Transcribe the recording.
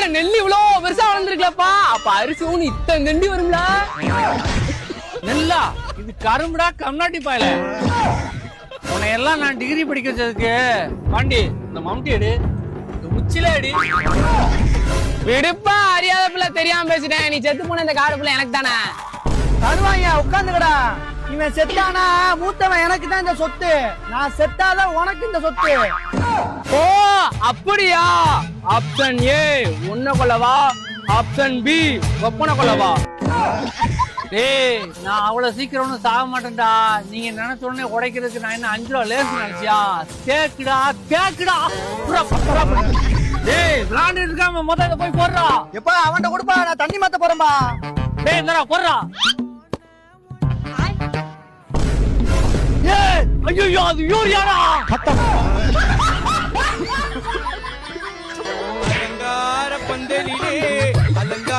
வீட்டுல நெல்லி இவ்வளவு பெருசா வளர்ந்துருக்கலப்பா. அப்ப அரிசி ஒண்ணு இத்தனை நெண்டி வரும்ல. நெல்லா இது கரும்புடா கம்நாட்டி பாயல. உன்னை எல்லாம் நான் டிகிரி படிக்க வச்சதுக்கு பாண்டி இந்த மம்டி எடு, இந்த உச்சில எடு. விடுப்பா, அறியாத பிள்ளை தெரியாம பேசிட்டேன். நீ செத்து போன இந்த காடு பிள்ளை எனக்கு தானே. தருவாங்க, உட்காந்துக்கடா. இவன் செத்தானா மூத்தவன் எனக்கு தான் இந்த சொத்து. நான் செத்தாதான் உனக்கு இந்த சொத்து. ஓ அப்படியா? ஆப்ஷன் ஏ உன்ன கொள்ளவா, ஆப்ஷன் பி ஒப்பனை கொள்ளவா? டேய் நான் அவ்வளவு சீக்கிரம் ஒன்னும் சாக மாட்டேன்டா. நீங்க நினைச்ச உடனே உடைக்கிறதுக்கு நான் என்ன 5 ரூபா லேசு நினைச்சியா? கேக்குடா கேக்குடா. டேய் விளாண்டு இருக்காம முதல்ல போய் போடுறா. எப்பா அவன்கிட்ட கொடுப்பா, நான் தண்ணி மாத்த போறேன்பா. டேய் இந்தடா போடுறா. ஏய் ஐயோ அது யூரியாடா. அலங்கார பந்தலிலே அலங்கார